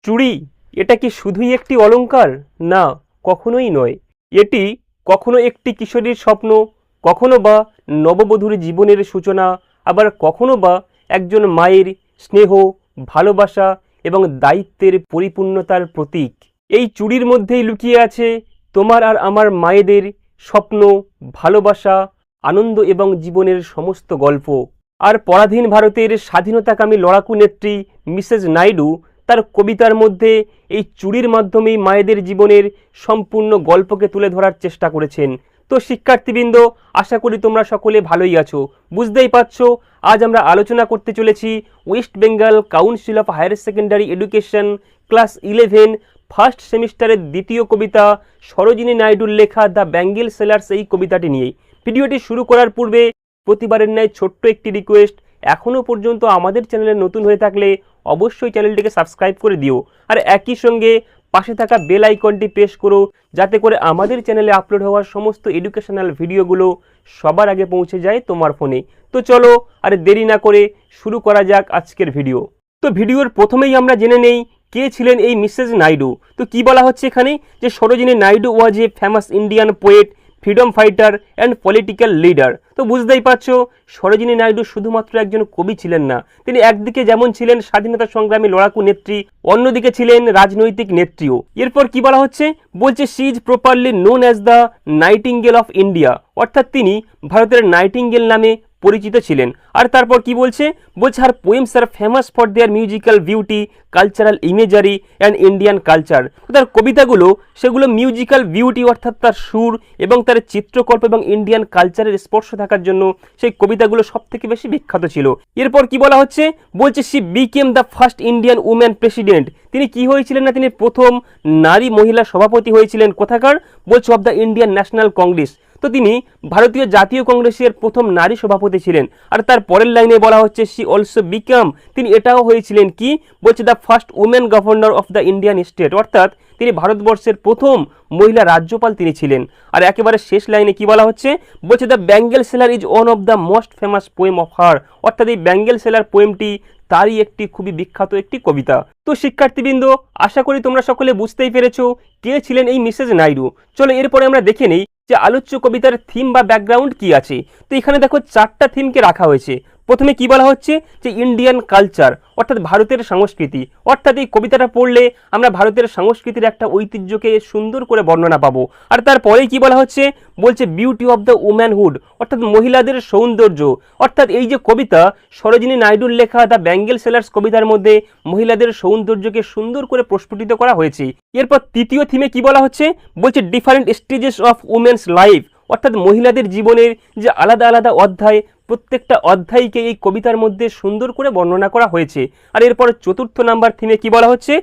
চুড়ি এটা কি শুধুই একটি অলংকার? না, কখনোই নয়। এটি কখনো একটি কিশোরীর স্বপ্ন, কখনো বা নববধূর জীবনের সূচনা, আবার কখনো বা একজন মায়ের স্নেহ, ভালোবাসা এবং দায়িত্বের পরিপূর্ণতার প্রতীক। এই চুড়ির মধ্যেই লুকিয়ে আছে তোমার আর আমার মায়েদের স্বপ্ন, ভালোবাসা, আনন্দ এবং জীবনের সমস্ত গল্প। আর পরাধীন ভারতের স্বাধীনতাকামী লড়াকু নেত্রী মিসেস নাইডু তার কবিতার মধ্যে এই চুড়ির মাধ্যমেই মায়েদের জীবনের সম্পূর্ণ গল্পকে তুলে ধরার চেষ্টা করেছেন। তো শিক্ষার্থীবৃন্দ, আশা করি তোমরা সকলে ভালোই আছো। বুঝতেই পারছো আজ আমরা আলোচনা করতে চলেছি West Bengal council of higher secondary education class 11 first সেমিস্টারের দ্বিতীয় কবিতা সরোজিনী নাইডুর লেখা দ্য ব্যাঙ্গেল সেলার্স এই কবিতাটি নিয়ে। ভিডিওটি শুরু করার পূর্বে প্রতিবারের ন্যায় ছোট্ট একটি রিকোয়েস্ট, এখনও পর্যন্ত আমাদের চ্যানেলে নতুন হয়ে থাকলে অবশ্যই চ্যানেলটিকে সাবস্ক্রাইব করে দিও, আর একই সঙ্গে পাশে থাকা বেল আইকনটি প্রেস করো যাতে করে আমাদের চ্যানেলে আপলোড হওয়ার সমস্ত এডুকেশনাল ভিডিওগুলো সবার আগে পৌঁছে যায় তোমার ফোনে। তো চলো আর দেরি না করে শুরু করা যাক আজকের ভিডিও। তো ভিডিওর প্রথমেই আমরা জেনে নেই কে ছিলেন এই মিসেস নাইডু। তো কি বলা হচ্ছে এখানে যে Sarojini Naidu was a famous Indian poet, freedom fighter and political leader. তো বুঝতেই পারছো সরোজিনী নাইডু শুধুমাত্র একজন কবি ছিলেন না, তিনি একদিকে যেমন ছিলেন স্বাধীনতা সংগ্রামী লড়াকু নেত্রী, অন্যদিকে ছিলেন রাজনৈতিক নেত্রীও। এরপর কি বলা হচ্ছে, বলছে she is properly known as the nightingale of India, অর্থাৎ তিনি ভারতের নাইটিঙ্গেল নামে পরিচিত ছিলেন। আর তারপর কি বলছে, her poems are famous for their musical beauty, cultural imagery and Indian culture. তার কবিতাগুলো সেগুলো মিউজিক্যাল বিউটি অর্থাৎ তার সুর এবং তার চিত্রকল্প এবং ইন্ডিয়ান কালচারের স্পর্শ থাকার জন্য সেই কবিতাগুলো সব থেকে বেশি বিখ্যাত ছিল। এরপর কি বলা হচ্ছে, she became the first Indian woman president. তিনি কি হয়েছিলেন না, তিনি প্রথম নারী মহিলা সভাপতি হয়েছিলেন। কোথাকার? Of the Indian national Congress. তো তিনি ভারতীয় জাতীয় কংগ্রেসের প্রথম নারী সভাপতি ছিলেন। আর তার পরের লাইনে বলা হচ্ছে শি অলসো বিকাম, তিনি এটাও হয়েছিলেন কি, the first women governor of the Indian state, অর্থাৎ তিনি ভারতবর্ষের প্রথম মহিলা রাজ্যপাল তিনি ছিলেন। আর একেবারে শেষ লাইনে কি বলা হচ্ছে, the bangle seller is one of the most famous poem of her, অর্থাৎ এই ব্যাঙ্গেল সেলার পোয়েমটি তারই একটি খুবই বিখ্যাত একটি কবিতা। তো শিক্ষার্থীবৃন্দ, আশা করি তোমরা সকলে বুঝতেই পেরেছো কে ছিলেন এই মিসেস নাইডু। চলো এরপরে আমরা দেখে নেই যে আলোচ্য কবিতার থিম বা ব্যাকগ্রাউন্ড কি আছে। তো এখানে দেখো 4টা থিমকে রাখা হয়েছে। প্রথমে কি বলা হচ্ছে যে ইন্ডিয়ান কালচার, অর্থাৎ ভারতের সংস্কৃতি। অর্থাৎ এই কবিতাটা পড়লে আমরা ভারতের সংস্কৃতির একটা ঐতিহ্যকে সুন্দর করে বর্ণনা পাবো। আর তারপরে কি বলা হচ্ছে, বিউটি অফ দ্য উম্যানহুড, অর্থাৎ মহিলাদের সৌন্দর্য। অর্থাৎ এই যে কবিতা সরোজিনী নাইডুর লেখা দ্য ব্যাঙ্গেল সেলার্স কবিতার মধ্যে মহিলাদের সৌন্দর্যকে সুন্দর করে প্রস্ফুটিত করা হয়েছে। এরপর তৃতীয় থিমে কি বলা হচ্ছে, different stages of women's life, অর্থাৎ মহিলাদের জীবনের যে আলাদা আলাদা অধ্যায়, প্রত্যেকটা অধ্যায়কে এই কবিতার মধ্যে সুন্দর করে বর্ণনা করা হয়েছে। আর এরপর চতুর্থ নাম্বার থিমে কি বলা হচ্ছে,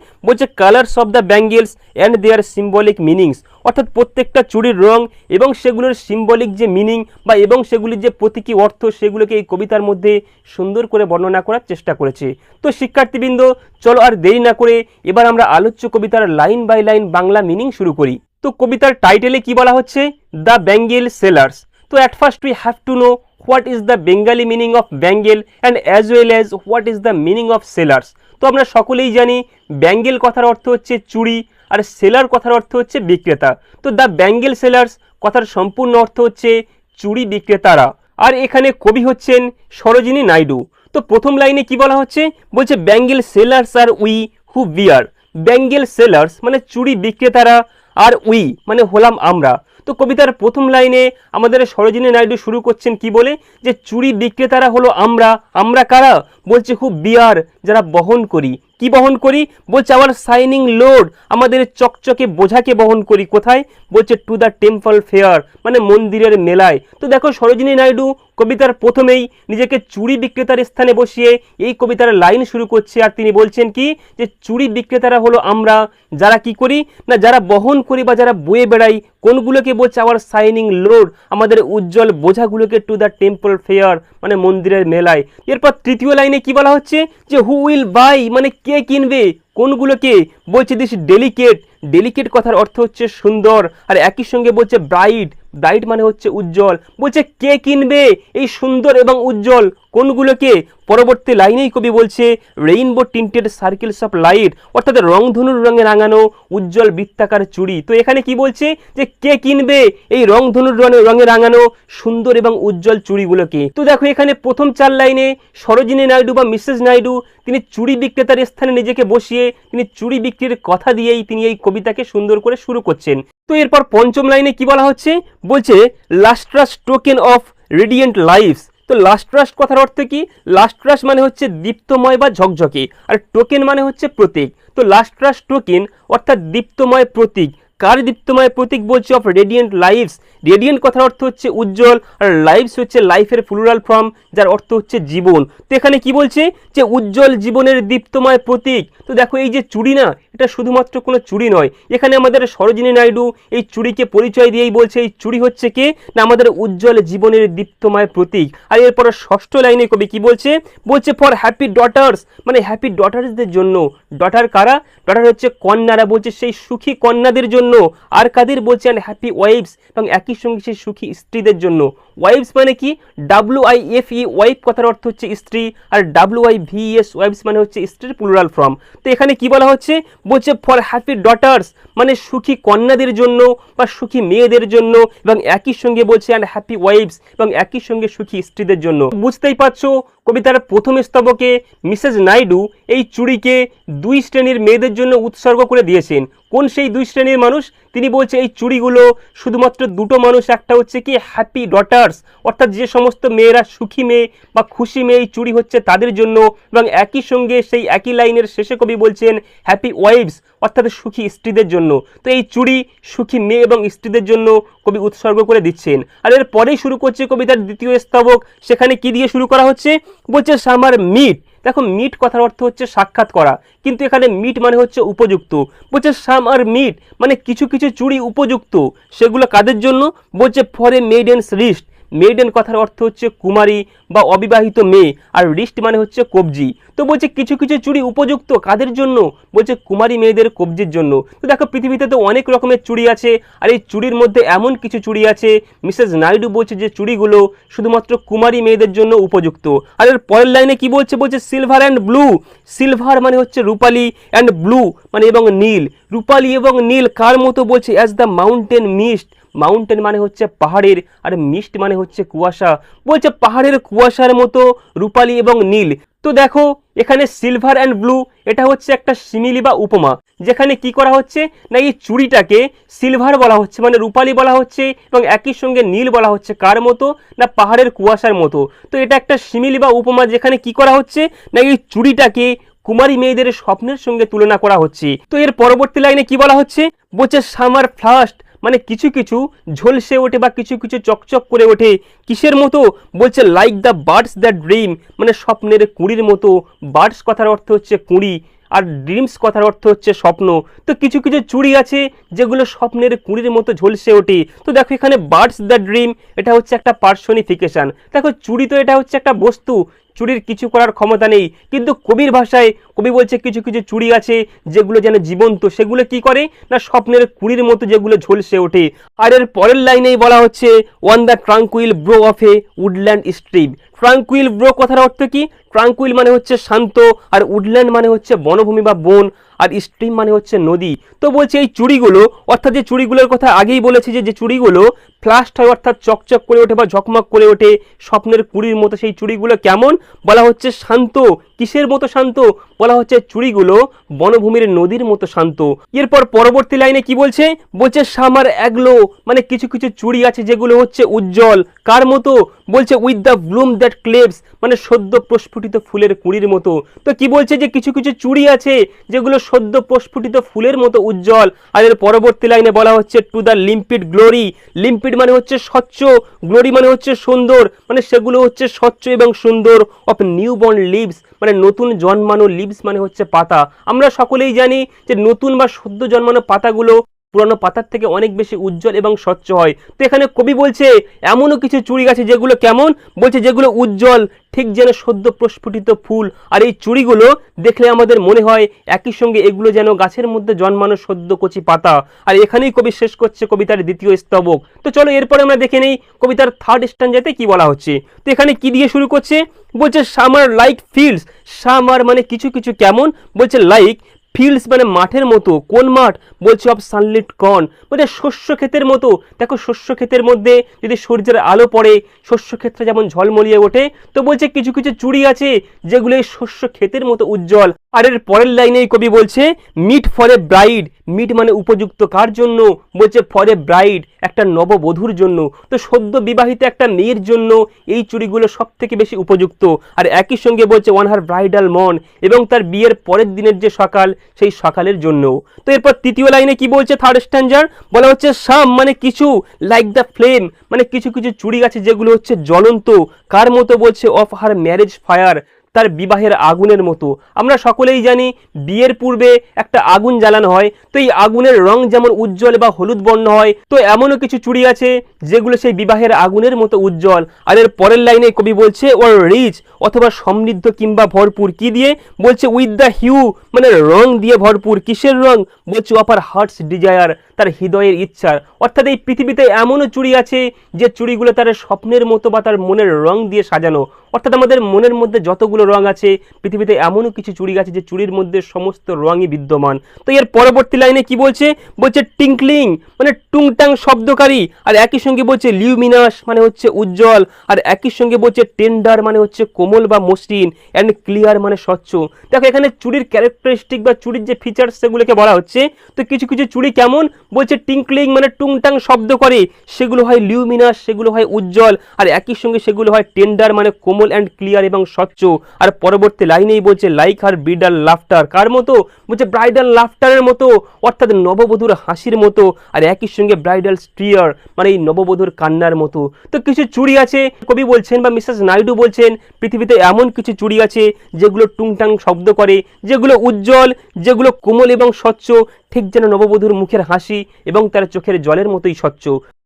colours of the bangles and their symbolic meanings, অর্থাৎ প্রত্যেকটা চুড়ির রং এবং সেগুলোর সিম্বলিক যে মিনিং বা এবং সেগুলির যে প্রতীকী অর্থ সেগুলোকে এই কবিতার মধ্যে সুন্দর করে বর্ণনা করার চেষ্টা করেছে। তো শিক্ষার্থীবৃন্দ, চলো আর দেরি না করে এবার আমরা আলোচ্য কবিতার line by line Bangla meaning শুরু করি। তো কবিতার টাইটেলে কি বলা হচ্ছে, দ্য ব্যাঙ্গেল সেলার্স। তো at first we have to know what is the Bengali meaning of bangle and as well as what is the meaning of sellers। তো আমরা সকলেই জানি ব্যাঙ্গেল কথার অর্থ হচ্ছে চুড়ি আর সেলার কথার অর্থ হচ্ছে বিক্রেতা। তো দ্য ব্যাঙ্গেল সেলার্স কথার সম্পূর্ণ অর্থ হচ্ছে চুড়ি বিক্রেতারা। আর এখানে কবি হচ্ছেন সরোজিনী নাইডু। তো প্রথম লাইনে কি বলা হচ্ছে, ব্যাঙ্গেল সেলার্স আর we who bear. Bangle sellers মানে চুড়ি বিক্রেতারা, আর উই মানে হলাম আমরা। তো কবিতার প্রথম লাইনে আমাদের সরোজিনী নাইডু শুরু করছেন কি বলে, যে চুড়ি বিক্রেতারা হলো আমরা। আমরা কারা? হু বিয়ার, যারা বহন করি। কি বহন করি? আওয়ার শাইনিং লোড, আমাদের চকচকে বোঝাকে বহন করি। কোথায়? টু দ্য টেম্পল ফেয়ার, মানে মন্দিরের মেলায়। তো দেখো সরোজিনী নাইডু কবিতার প্রথমেই নিজেকে চুড়ি বিক্রেতার স্থানে বসিয়ে এই কবিতার লাইন শুরু করছে। আর তিনি বলছেন কি, যে চুড়ি বিক্রেতারা হলো আমরা, যারা কি করি না, যারা বহন করি বা যারা বয়ে বেড়াই। কোনগুলোকে? আওয়ার শাইনিং লোড, আমাদের উজ্জ্বল বোঝাগুলোকে, টু দ্য টেম্পল ফেয়ার মানে মন্দিরের মেলায়। এরপর তৃতীয় লাইনে কি বলা হচ্ছে, যে হু উইল বাই মানে কে কিনবে। কোনগুলোকে? This delicate. ডেলিকেট কথার অর্থ হচ্ছে সুন্দর। আর একই সঙ্গে ব্রাইট। ব্রাইট মানে হচ্ছে উজ্জ্বল। কে কিনবে এই সুন্দর এবং উজ্জ্বল কোনগুলোকে? পরবর্তী লাইনেই কবি বলছে rainbow tinted circles of light, অর্থাৎ রংধনুর রঙে রাঙানো উজ্জ্বল বৃত্তাকার চুড়ি। তো এখানে কি বলছে যে কে কিনবে এই রংধনুর রঙে রাঙানো সুন্দর এবং উজ্জ্বল চুড়িগুলোকে। তো দেখো এখানে প্রথম 4 লাইনে সরোজিনী নাইডু বা মিসেস নাইডু তিনি চুড়ি বিক্রেতার স্থানে নিজেকে বসিয়ে তিনি চুড়ি বিক্রির কথা দিয়েই তিনি এই কবিতাকে সুন্দর করে শুরু করছেন। তো এরপর পঞ্চম লাইনে কি বলা হচ্ছে, বলছে lustrous token of radiant lives. তো লাস্ট্রাস কথার অর্থ কি? লাস্ট্রাস মানে হচ্ছে দীপ্তময় বা ঝকঝকে, আর টোকেন মানে হচ্ছে প্রতীক। তো লাস্ট্রাস টোকেন অর্থাৎ দীপ্তময় প্রতীক। কার দীপ্তময় প্রতীক? বলছে অফ রেডিয়েন্ট লাইফস। রেডিয়েন্ট কথার অর্থ হচ্ছে উজ্জ্বল, আর লাইফস হচ্ছে লাইফের প্লুরাল ফর্ম, যার অর্থ হচ্ছে জীবন। তো এখানে কি বলছে যে উজ্জ্বল জীবনের দীপ্তময় প্রতীক। তো দেখো এই যে চুড়ি না, এটা শুধুমাত্র কোনো চুড়ি নয়, এখানে আমাদের সরোজিনী নাইডু এই চুড়িকে পরিচয় দিয়েই বলছে এই চুড়ি হচ্ছে কে না আমাদের উজ্জ্বল জীবনের দীপ্তময় প্রতীক। আর এরপর ষষ্ঠ লাইনে কবি কি বলছে, বলছে ফর হ্যাপি ডটার্স, মানে হ্যাপি ডটার্সদের জন্য। ডটার কারা? ডটার হচ্ছে কন্যারা, বলছে সেই সুখী কন্যাদের জন্য। আর কাদের? বলছে অ্যান্ড হ্যাপি ওয়াইফস, এবং একই সঙ্গে সেই সুখী স্ত্রীদের জন্য। ওয়াইফস মানে কি? WIFE, ওয়াইফ কথার অর্থ হচ্ছে স্ত্রী, আর WIVES ওয়াইফস মানে হচ্ছে স্ত্রীর প্লুরাল ফর্ম। তো এখানে কি বলা হচ্ছে, বলছে ফর হ্যাপি ডটার্স, মানে সুখী কন্যাদের জন্য বা সুখী মেয়েদের জন্য, এবং একই সঙ্গে বলছে অ্যান্ড হ্যাপি ওয়াইফস, এবং একই সঙ্গে সুখী স্ত্রীদের জন্য। বুঝতেই পারছো কবিতার প্রথম স্তবকে মিসেস নাইডু এই চুড়িকে 2 শ্রেণীর মেয়েদের জন্য উৎসর্গ করে দিয়েছেন। কোন সেই 2 শ্রেণীর মানুষ? তিনি বলছে এই চুড়িগুলো শুধুমাত্র দুটো মানুষ, একটা হচ্ছে কি হ্যাপি ডটার্স, অর্থাৎ যে সমস্ত মেয়েরা সুখী মেয়ে বা খুশি মেয়ে, এই চুড়ি হচ্ছে তাদের জন্য, এবং একই সঙ্গে সেই একই লাইনের শেষে কবি বলছেন হ্যাপি ওয়াইফস, অর্থাৎ সুখী স্ত্রীদের জন্য। তো এই চুড়ি সুখী মেয়ে এবং স্ত্রীদের জন্য কবি উৎসর্গ করে দিচ্ছেন। আর এর পরেই শুরু করছে কবিতার দ্বিতীয় স্তবক। সেখানে কি দিয়ে শুরু করা হচ্ছে, বলছে সামার মিট। দেখো মিট কথার অর্থ হচ্ছে সাক্ষাৎ করা, কিন্তু এখানে মিট মানে হচ্ছে উপযুক্ত। বলছে সাম আর মিট, মানে কিছু কিছু চুড়ি উপযুক্ত, সেগুলো কাদের জন্য? বলছে for a maidens wrist. Maiden কথার অর্থ হচ্ছে কুমারী বা অবিবাহিত মেয়ে, আর রিস্ট মানে হচ্ছে কবজি। তো বলছে কিছু কিছু চুড়ি উপযুক্ত কাদের জন্য? বলছে কুমারী মেয়েদের কবজির জন্য। তো দেখো পৃথিবীতে তো অনেক রকমের চুড়ি আছে, আর এই চুড়ির মধ্যে এমন কিছু চুড়ি আছে মিসেস নাইডু বলছে যে চুড়িগুলো শুধুমাত্র কুমারী মেয়েদের জন্য উপযুক্ত। আর এর পরের লাইনে কি বলছে, বলছে সিলভার অ্যান্ড ব্লু। সিলভার মানে হচ্ছে রূপালী, অ্যান্ড ব্লু মানে এবং নীল। রূপালী এবং নীল কার মতো? বলছে as the mountain mist. Mountain মানে হচ্ছে পাহাড়ের, আর মিস্ট মানে হচ্ছে কুয়াশা। বলছে পাহাড়ের কুয়াশার মতো রূপালী এবং নীল। তো দেখো এখানে সিলভার অ্যান্ড ব্লু এটা হচ্ছে একটা সিমিলি বা উপমা, যেখানে কি করা হচ্ছে না এই চুড়িটাকে সিলভার বলা হচ্ছে মানে রূপালী বলা হচ্ছে, এবং একই সঙ্গে নীল বলা হচ্ছে কার মতো না পাহাড়ের কুয়াশার মতো। তো এটা একটা সিমিলি বা উপমা, যেখানে কি করা হচ্ছে না এই চুড়িটাকে কুমারী মেয়েদের স্বপ্নের সঙ্গে তুলনা করা হচ্ছে। তো এর পরবর্তী লাইনে কি বলা হচ্ছে, বলছে সামার ফার্স্ট, মানে কিছু কিছু ঝলসে ওঠে বা কিছু কিছু চকচক করে ওঠে কিসের মতো? বলছে like the birds the dream, মানে স্বপ্নের কুঁড়ির মতো। বার্ডস কথার অর্থ হচ্ছে কুঁড়ি, আর ড্রিমস কথার অর্থ হচ্ছে স্বপ্ন। তো কিছু কিছু চুড়ি আছে যেগুলো স্বপ্নের কুঁড়ির মতো ঝলসে ওঠে। তো দেখো এখানে বার্ডস দ্য ড্রিম এটা হচ্ছে একটা পার্সনিফিকেশন। দেখো চুড়ি তো এটা হচ্ছে একটা বস্তু, চুড়ির কিছু করার ক্ষমতা নেই, কিন্তু কবির ভাষায় কবি বলছে কিছু কিছু চুড়ি আছে যেগুলো যেন জীবন্ত, সেগুলো কি করে না স্বপ্নের কুঁড়ির মতো যেগুলো ঝলসে ওঠে। আর এর পরের লাইনেই বলা হচ্ছে one the tranquil bro of A woodland stream. Tranquil bro কথার অর্থ কি? ট্রাঙ্কুইল মানে হচ্ছে শান্ত, আর উডল্যান্ড মানে হচ্ছে বনভূমি বা বন, আর স্ট্রিম মানে হচ্ছে নদী। তো বলছে এই চুড়িগুলো, অর্থাৎ যে চুড়িগুলোর কথা আগেই বলেছি যে চুড়িগুলো ফ্লাস্ট হয় অর্থাৎ চকচক করে ওঠে বা ঝকমক করে ওঠে স্বপ্নের কুঁড়ির মতো, সেই চুড়িগুলো কেমন? বলা হচ্ছে শান্ত। কিসের মতো শান্ত? বলা হচ্ছে চুড়িগুলো বনভূমির নদীর মতো শান্ত। এরপর পরবর্তী লাইনে কি বলছে, বলছে সামার অ্যাগ্লো, মানে কিছু কিছু চুড়ি আছে যেগুলো হচ্ছে উজ্জ্বল কার মতো? বলছে উইথ দ্য ব্লুম দ্যাট ক্লেভস, মানে সদ্য প্রস্ফুটিত ফুলের কুঁড়ির মতো। তো কি বলছে যে কিছু কিছু চুড়ি আছে যেগুলো সদ্য প্রস্ফুটিত ফুলের মতো উজ্জ্বল। আর এর পরবর্তী লাইনে বলা হচ্ছে to the limpid glory. Limpid মানে হচ্ছে স্বচ্ছ, গ্লোরি মানে হচ্ছে সুন্দর, মানে সেগুলো হচ্ছে স্বচ্ছ এবং সুন্দর। অফ নিউবর্ন লিভস, মানে নতুন জন্মানো, লিভস মানে হচ্ছে পাতা। আমরা সকলেই জানি যে নতুন বা সদ্য জন্মানো পাতাগুলো পুরানো পাতার থেকে অনেক বেশি উজ্জ্বল এবং স্বচ্ছ হয়। তো এখানে কবি বলছে এমনও কিছু চুড়ি আছে যেগুলো কেমন, বলছে যেগুলো উজ্জ্বল ঠিক যেন সদ্য প্রস্ফুটিত ফুল। আর এই চুড়িগুলো দেখলে আমাদের মনে হয় একই সঙ্গে এগুলো যেন গাছের মধ্যে জন্মানো সদ্য কচি পাতা। আর এখানেই কবি শেষ করছে কবিতার দ্বিতীয় স্তবক। তো চলো এরপরে আমরা দেখে নেই কবিতার থার্ড স্ট্যান্জাতে কি বলা হচ্ছে। তো এখানে কি দিয়ে শুরু করছে, বলছে সামার লাইক ফিল্ডস, সামার মানে কিছু কিছু কেমন, বলছে লাইক ফিল্ডস মানে মাঠের মতো, কোন মাঠ, বলছে অফ সানলিট কর্ন, বলছে শস্য ক্ষেতের মতো। দেখো শস্য ক্ষেতের মধ্যে যদি সূর্যের আলো পড়ে শস্য ক্ষেত্রে যেমন ঝলমলিয়ে ওঠে, তো বলছে কিছু কিছু চুড়ি আছে যেগুলো এই শস্য ক্ষেতের মতো উজ্জ্বল। আর এর পরের লাইনেই কবি বলছে meet for a bride, meet মানে উপযুক্ত কার জন্য, বলছে ফর এ ব্রাইড একটা নববধূর জন্য। তো সদ্য বিবাহিত একটা মেয়ের জন্য এই চুড়িগুলো সব থেকে বেশি উপযুক্ত। আর একই সঙ্গে বলছে ওয়ান হার ব্রাইডাল মন, এবং তার বিয়ের পরের দিনের যে সকাল সেই সকালের জন্য। তো এরপর তৃতীয় লাইনে কি বলছে থার্ড স্ট্যান্জার, বলা হচ্ছে সাম মানে কিছু, লাইক দ্য ফ্লেম মানে কিছু কিছু চুড়ি আছে যেগুলো হচ্ছে জ্বলন্ত, কার মতো, বলছে অফ হার ম্যারেজ ফায়ার তার বিবাহের আগুনের মতো। আমরা সকলেই জানি বিয়ের পূর্বে একটা আগুন জ্বালানো হয়, তো এই আগুনের রং যেমন উজ্জ্বল বা হলুদ বর্ণ হয়, তো এমনও কিছু চুড়ি আছে যেগুলো সেই বিবাহের আগুনের মতো উজ্জ্বল। আর এর পরের লাইনে কবি বলছে ওর রিচ অথবা সমৃদ্ধ কিংবা ভরপুর, কি দিয়ে, বলছে উইথ দ্য হিউ মানে রং দিয়ে ভরপুর, কিসের রং, বলছে অপার হার্টস ডিজায়ার তার হৃদয়ের ইচ্ছার। অর্থাৎ এই পৃথিবীতে এমনও চুড়ি আছে যে চুড়িগুলো তার স্বপ্নের মতো বা তার মনের রং দিয়ে সাজানো। অর্থাৎ আমাদের মনের মধ্যে যতগুলো রং আছে পৃথিবীতে এমনও কিছু চুড়ি আছে যে চুড়ির মধ্যে সমস্ত রঙই বিদ্যমান। তো এর পরবর্তী লাইনে কি বলছে, বলছে টিঙ্কলিং মানে টুংটাং শব্দকারী, আর একই সঙ্গে বলছে লিউমিনাস মানে হচ্ছে উজ্জ্বল, আর একই সঙ্গে বলছে টেন্ডার মানে হচ্ছে কোমল বা মসৃণ, অ্যান্ড ক্লিয়ার মানে স্বচ্ছ। দেখো এখানে চুড়ির ক্যারেক্টারিস্টিক বা চুড়ির যে ফিচার্স সেগুলোকে বলা হচ্ছে। তো কিছু কিছু চুড়ি কেমন, বলছে টিঙ্কলিং মানে টুংটাং শব্দ করে, সেগুলো হয় লিউমিনাস সেগুলো হয় উজ্জ্বল, আর একই সঙ্গে সেগুলো হয় টেন্ডার মানে কোমল অ্যান্ড ক্লিয়ার এবং স্বচ্ছ। আর পরবর্তী লাইনেই বলছে লাইক হার ব্রাইডাল লাফটার, কার মতো, বলছে ব্রাইডাল লাফটারের মতো, অর্থাৎ নববধূর হাসির মতো, আর একই সঙ্গে ব্রাইডাল স্টিয়ার মানে এই নববধূর কান্নার মতো। তো কিছু চুড়ি আছে কবি বলছেন বা মিসেস নাইডু বলছেন পৃথিবীতে এমন কিছু চুড়ি আছে যেগুলো টুংটাং শব্দ করে, যেগুলো উজ্জ্বল, যেগুলো কোমল এবং স্বচ্ছ, ঠিক যেন নববধূর মুখের হাসি এবং তার চোখের জলের মতোই স্বচ্ছ।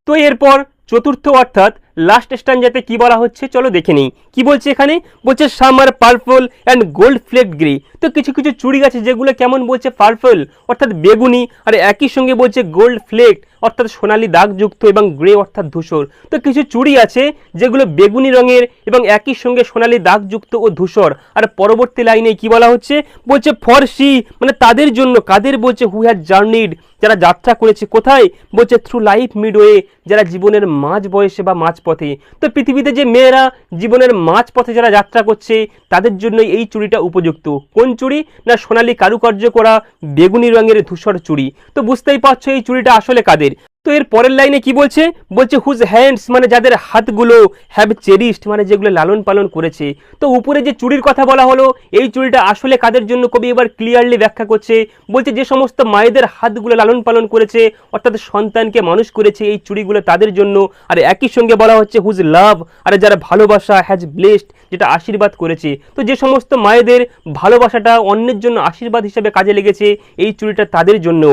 তো এরপর চতুর্থ অর্থাৎ লাস্ট স্ট্যান্জাতে কি বলা হচ্ছে চলো দেখে নিই। কি বলছে এখানে, বলছে summer purple and gold flake grey. তো কিছু কিছু চুড়ি আছে যেগুলো কেমন, বলছে পার্পল অর্থাৎ বেগুনি, আর একই সঙ্গে বলছে গোল্ড ফ্লেক অর্থাৎ সোনালী দাগযুক্ত, এবং গ্রে অর্থাৎ ধূসর। তো কিছু চুড়ি আছে যেগুলো বেগুনি রঙের এবং একই সঙ্গে সোনালী দাগযুক্ত ও ধূসর। আর পরবর্তী লাইনে কি বলা হচ্ছে, বলছে ফর সি মানে তাদের জন্য, কাদের, বলছে হু হ্যাজ জার্নিড যারা যাত্রা করেছে, কোথায়, বলছে থ্রু লাইফ মিডওয়ে যারা জীবনের মাঝ বয়সে বা মাঝ পথে। তো পৃথিবীতে যে মেয়েরা জীবনের মাঝ পথে যারা যাত্রা করছে তাদের জন্য এই চুড়িটা উপযুক্ত। কোন চুড়ি না, সোনালী কারুকার্য করা বেগুনি রঙের ধূসর চুড়ি। তো বুঝতেই পারছো এই চুড়িটা আসলে কাদের। তো এর পরের লাইনে কি বলছে, বলছে হুজ হ্যান্ডস মানে যাদের হাতগুলো, হ্যাভ চেরিশড মানে যেগুলো লালন পালন করেছে। তো উপরে যে চুড়ির কথা বলা হলো এই চুড়িটা আসলে কাদের জন্য কবি এবার ক্লিয়ারলি ব্যাখ্যা করছে। বলছে যে সমস্ত মায়েদের হাতগুলো লালন পালন করেছে অর্থাৎ সন্তানকে মানুষ করেছে এই চুড়িগুলো তাদের জন্য। আর একই সঙ্গে বলা হচ্ছে হুজ লাভ আর যারা ভালোবাসা, হ্যাজ ব্লেসড যেটা আশীর্বাদ করেছে। তো যে সমস্ত মায়েদের ভালোবাসাটা অন্যের জন্য আশীর্বাদ হিসেবে কাজে লেগেছে এই চুড়িটা তাদের জন্য।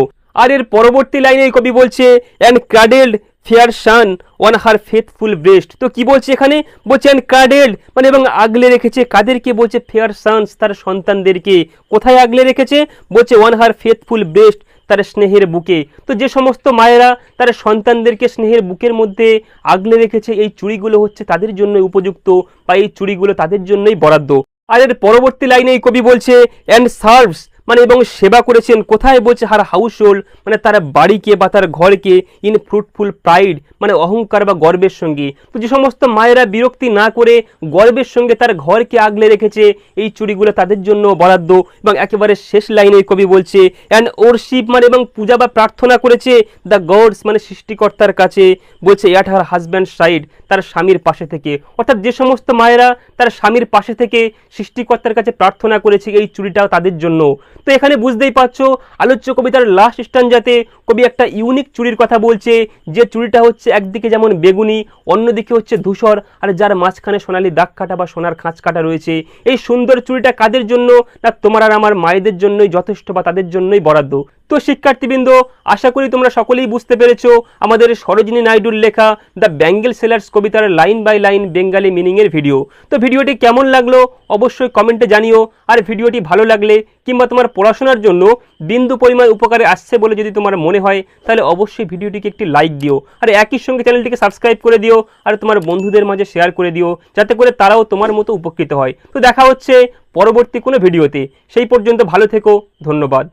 আর এর পরবর্তী লাইনে কবি বলছে and cradled fair son on her faithful breast. তো কি বলছে এখানে, বলছে অ্যান্ড ক্রাডেলড মানে এবং আগলে রেখেছে কাদেরকে, বলছে ফেয়ার সানস তার সন্তানদেরকে। কোথায় আগলে রেখেছে, বলছে ওয়ান হার ফেথফুল ব্রেস্ট তার স্নেহের বুকে। তো যে সমস্ত মায়েরা তার সন্তানদেরকে স্নেহের বুকের মধ্যে আগলে রেখেছে এই চুড়িগুলো হচ্ছে তাদের জন্য উপযুক্ত বা এই চুড়িগুলো তাদের জন্যই বরাদ্দ। আর এর পরবর্তী লাইনেই কবি বলছে অ্যান্ড সার্ভস মানে এবং সেবা করেছেন, কোথায়, বলছে হার হাউস হোল্ড মানে তার বাড়িকে বা তার ঘরকে, ইন ফ্রুটফুল প্রাইড মানে অহংকার বা গর্বের সঙ্গে। তো যে সমস্ত মায়েরা বিরক্তি না করে গর্বের সঙ্গে তার ঘরকে আগলে রেখেছে এই চুড়িগুলো তাদের জন্য বরাদ্দ। এবং একেবারে শেষ লাইনে কবি বলছে অ্যান্ড ওরশিপ মানে এবং পূজা বা প্রার্থনা করেছে দ্য গডস মানে সৃষ্টিকর্তার কাছে, বলছে অ্যাট হার হাজব্যান্ড সাইড তার স্বামীর পাশে থেকে। অর্থাৎ যে সমস্ত মায়েরা তার স্বামীর পাশে থেকে সৃষ্টিকর্তার কাছে প্রার্থনা করেছে এই চুড়িটাও তাদের জন্য। তো এখানে বুঝতেই পারছো আলোচ্য কবিতার লাস্ট স্ট্যান্জাতে কবি একটা ইউনিক চুড়ির কথা বলছে, যে চুড়িটা হচ্ছে একদিকে যেমন বেগুনি অন্যদিকে হচ্ছে ধূসর, আর যার মাঝখানে সোনালী দাগ কাটা বা সোনার খাঁজ কাটা রয়েছে। এই সুন্দর চুড়িটা কাদের জন্য না, তোমার আর আমার মায়েদের জন্যই যথেষ্ট বা তাদের জন্যই বরাদ্দ। তো শিক্ষার্থীবৃন্দ, আশা করি তোমরা সকলেই বুঝতে পেরেছো আমাদের সরোজিনী নাইডুর লেখা দ্য ব্যাঙ্গেল সেলার্স কবিতার লাইন বাই লাইন বেঙ্গালি মিনিংয়ের ভিডিও। তো ভিডিওটি কেমন লাগলো অবশ্যই কমেন্টে জানিও। আর ভিডিওটি ভালো লাগলে কিংবা তোমার পড়াশোনার জন্য বিন্দু পরিমাণ উপকারে আসছে বলে যদি তোমার মনে হয়, তাহলে অবশ্যই ভিডিওটিকে একটি লাইক দিও, আর একই সঙ্গে চ্যানেলটিকে সাবস্ক্রাইব করে দিও, আর তোমার বন্ধুদের মাঝে শেয়ার করে দিও, যাতে করে তারাও তোমার মতো উপকৃত হয়। তো দেখা হচ্ছে পরবর্তী কোনো ভিডিওতে, সেই পর্যন্ত ভালো থেকো, ধন্যবাদ।